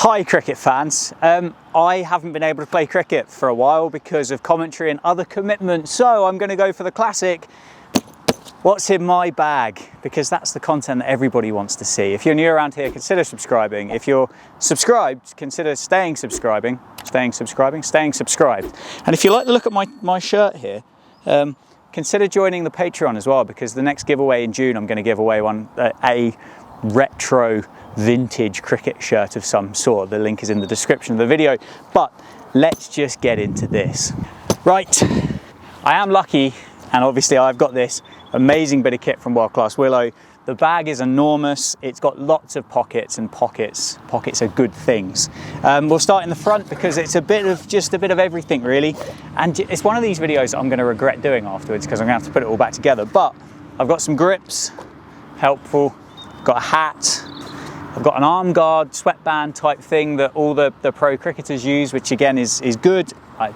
Hi cricket fans, I haven't been able to play cricket for a while because of commentary and other commitments, so I'm going to go for the classic, what's in my bag, because that's the content that everybody wants to see. If you're new around here, consider subscribing. If you're subscribed, consider staying subscribed. And if you like the look at my shirt here, consider joining the Patreon as well, because the next giveaway in June, I'm going to give away a retro vintage cricket shirt of some sort. The link is in the description of the video, but let's just get into this. Right, I am lucky, and obviously I've got this amazing bit of kit from World Class Willow. The bag is enormous, it's got lots of pockets, and pockets are good things. We'll start in the front because it's a bit of everything really, and it's one of these videos that I'm going to regret doing afterwards because I'm going to have to put it all back together. But I've got some grips, helpful, I've got a hat, I've got an arm guard, sweatband type thing that all the pro cricketers use, which again is good. I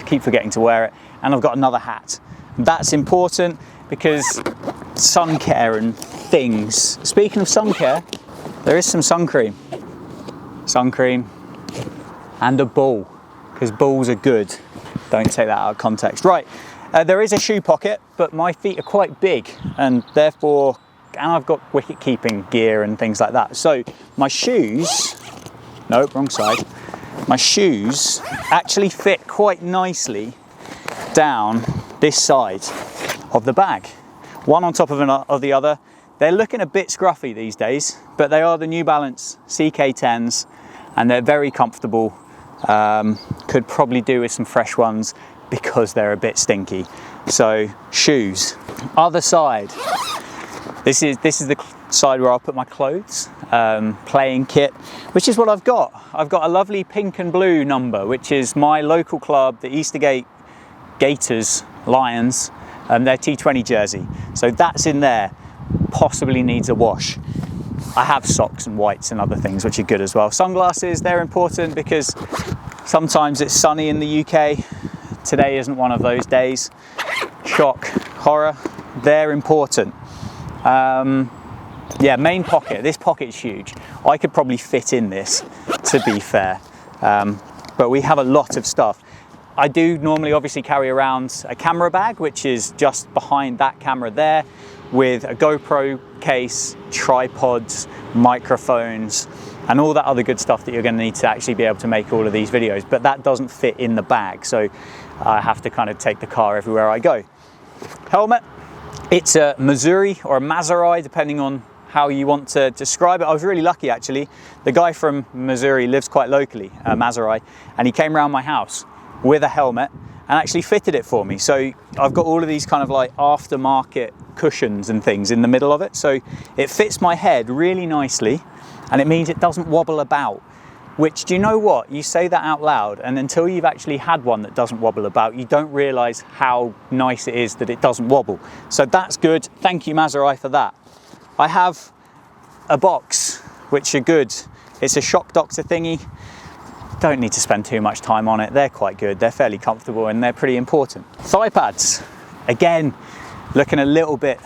keep forgetting to wear it. And I've got another hat. That's important because sun care and things. Speaking of sun care, there is some sun cream and a ball, because balls are good. Don't take that out of context. Right, there is a shoe pocket, but my feet are quite big, and therefore, and I've got wicket keeping gear and things like that. So my shoes, nope, wrong side. My shoes actually fit quite nicely down this side of the bag, one on top of the other. They're looking a bit scruffy these days, but they are the New Balance CK10s, and they're very comfortable. Could probably do with some fresh ones because they're a bit stinky. So shoes. Other side. This is the side where I'll put my clothes, playing kit, which is what I've got. I've got a lovely pink and blue number, which is my local club, the Eastergate Gators Lions, their T20 jersey. So that's in there, possibly needs a wash. I have socks and whites and other things, which are good as well. Sunglasses, they're important because sometimes it's sunny in the UK. Today isn't one of those days. Shock, horror, they're important. Yeah, main pocket. This pocket's huge. I could probably fit in this, to be fair. But we have a lot of stuff. I do normally obviously carry around a camera bag, which is just behind that camera there, with a GoPro case, tripods, microphones, and all that other good stuff that you're going to need to actually be able to make all of these videos. But that doesn't fit in the bag, so I have to kind of take the car everywhere I go. Helmet. It's a Missouri or a Maserati, depending on how you want to describe it. I was really lucky actually. The guy from Missouri lives quite locally, Maserati, and he came around my house with a helmet and actually fitted it for me. So I've got all of these kind of like aftermarket cushions and things in the middle of it. So it fits my head really nicely, and it means it doesn't wobble about. Which, do you know what? You say that out loud, and until you've actually had one that doesn't wobble about, you don't realise how nice it is that it doesn't wobble. So that's good. Thank you, Maserati, for that. I have a box, which are good. It's a shock doctor thingy. Don't need to spend too much time on it. They're quite good. They're fairly comfortable, and they're pretty important. Thigh pads. Again, looking a little bit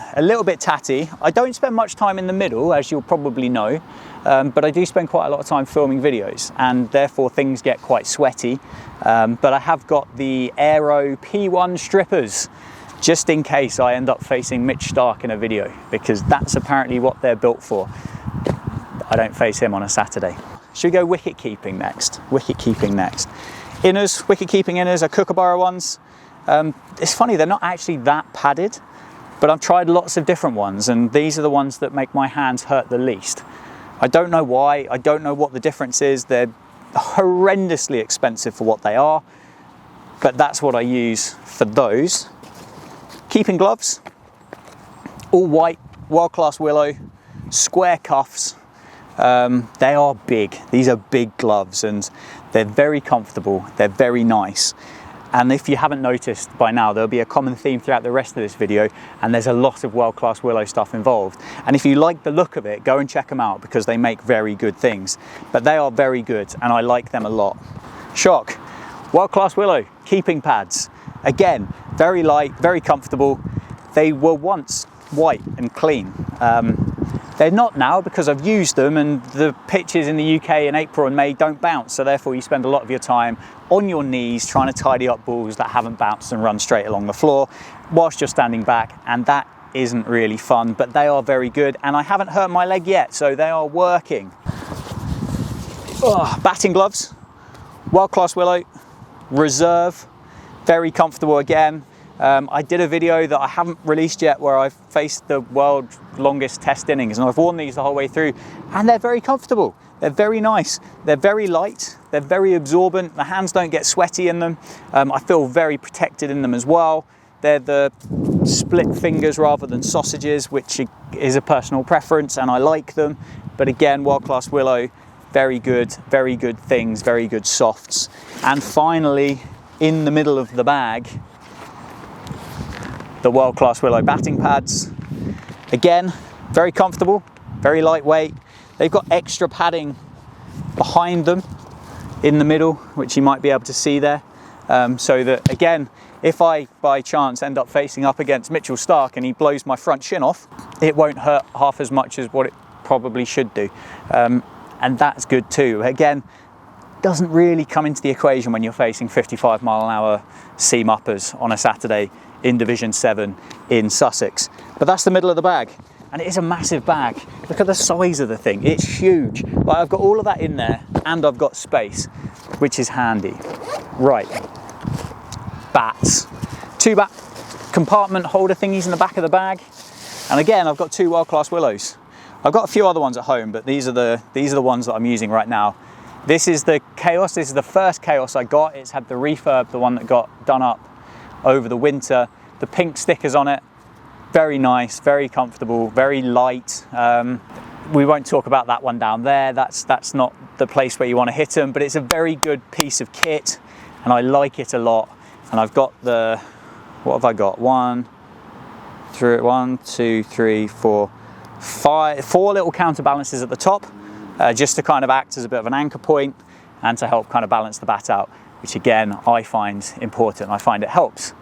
tatty. I don't spend much time in the middle, as you'll probably know. But I do spend quite a lot of time filming videos, and therefore things get quite sweaty. But I have got the Aero P1 strippers, just in case I end up facing Mitch Starc in a video, because that's apparently what they're built for. I don't face him on a Saturday. Should we go wicket keeping next? Wicket keeping next. Inners, wicket keeping inners are Kookaburra ones. It's funny, they're not actually that padded, but I've tried lots of different ones, and these are the ones that make my hands hurt the least. I don't know why, I don't know what the difference is. They're horrendously expensive for what they are, but that's what I use for those. Keeping gloves, all white, World Class Willow, square cuffs. They are big, these are big gloves, and they're very comfortable, they're very nice. And if you haven't noticed by now, there'll be a common theme throughout the rest of this video, and there's a lot of World Class Willow stuff involved. And if you like the look of it, go and check them out, because they make very good things. But they are very good, and I like them a lot. Shock, World Class Willow, keeping pads. Again, very light, very comfortable. They were once white and clean. They're not now because I've used them, and the pitches in the UK in April and May don't bounce, so therefore you spend a lot of your time on your knees trying to tidy up balls that haven't bounced and run straight along the floor whilst you're standing back, and that isn't really fun, but they are very good, and I haven't hurt my leg yet, so they are working. Batting gloves, World Class Willow, Reserve, very comfortable again. I did a video that I haven't released yet where I've faced the world's longest test innings, and I've worn these the whole way through, and they're very comfortable. They're very nice. They're very light. They're very absorbent. The hands don't get sweaty in them. I feel very protected in them as well. They're the split fingers rather than sausages, which is a personal preference, and I like them. But again, World Class Willow, very good things, very good softs. And finally, in the middle of the bag, the World Class Willow batting pads. Again, very comfortable, very lightweight. They've got extra padding behind them in the middle, which you might be able to see there. So that, again, if I by chance end up facing up against Mitchell Starc and he blows my front shin off, it won't hurt half as much as what it probably should do. And that's good too. Again, doesn't really come into the equation when you're facing 55-mile-an-hour seam uppers on a Saturday in Division 7 in Sussex. But that's the middle of the bag, and it is a massive bag. Look at the size of the thing, it's huge. But I've got all of that in there, and I've got space, which is handy. Right, bats. 2 bat compartment holder thingies in the back of the bag, and again I've got 2 World Class Willows. I've got a few other ones at home, but these are the ones that I'm using right now. This is the Chaos. This is the first Chaos I got. It's had the refurb, the one that got done up over the winter. The pink stickers on it, very nice, very comfortable, very light. We won't talk about that one down there. That's not the place where you want to hit them, but it's a very good piece of kit, and I like it a lot. And I've got the, what have I got? 1, 2, 3, 4, 5, 4 little counterbalances at the top, just to kind of act as a bit of an anchor point and to help kind of balance the bat out, which again I find important. I find it helps.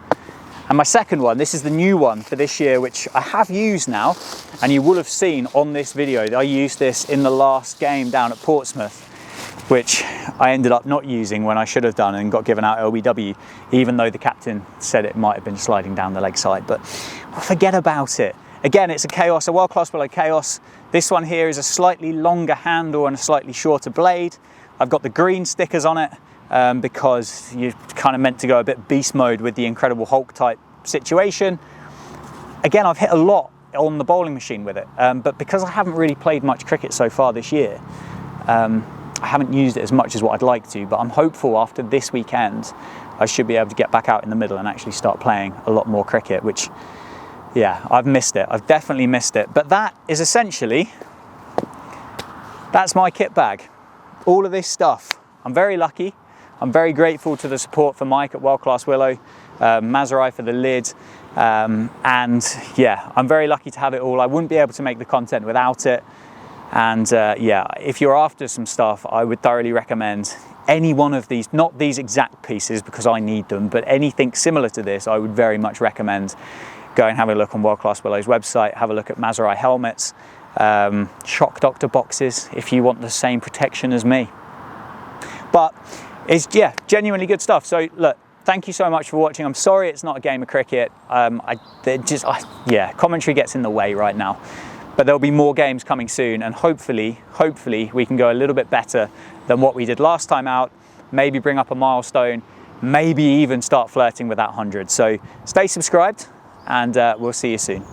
And my second one, this is the new one for this year, which I have used now, and you will have seen on this video that I used this in the last game down at Portsmouth, which I ended up not using when I should have done and got given out LBW, even though the captain said it might have been sliding down the leg side, but forget about it. Again, it's a Chaos, a World Class Willow Chaos. This one here is a slightly longer handle and a slightly shorter blade. I've got the green stickers on it because you're kind of meant to go a bit beast mode with the Incredible Hulk type situation. Again, I've hit a lot on the bowling machine with it, but because I haven't really played much cricket so far this year, I haven't used it as much as what I'd like to, but I'm hopeful after this weekend I should be able to get back out in the middle and actually start playing a lot more cricket, which, yeah, I've missed it. I've definitely missed it. But that is essentially, that's my kit bag. All of this stuff. I'm very lucky. I'm very grateful to the support for Mike at World Class Willow, Mazurai for the lid, and yeah, I'm very lucky to have it all. I wouldn't be able to make the content without it. And yeah, if you're after some stuff, I would thoroughly recommend any one of these, not these exact pieces because I need them, but anything similar to this, I would very much recommend go and have a look on World Class Willow's website, have a look at Mazurai helmets, Shock Doctor boxes if you want the same protection as me. But it's, yeah, genuinely good stuff. So look, thank you so much for watching. I'm sorry it's not a game of cricket. Yeah, commentary gets in the way right now. But there'll be more games coming soon, and hopefully we can go a little bit better than what we did last time out, maybe bring up a milestone, maybe even start flirting with that 100. So stay subscribed, and we'll see you soon.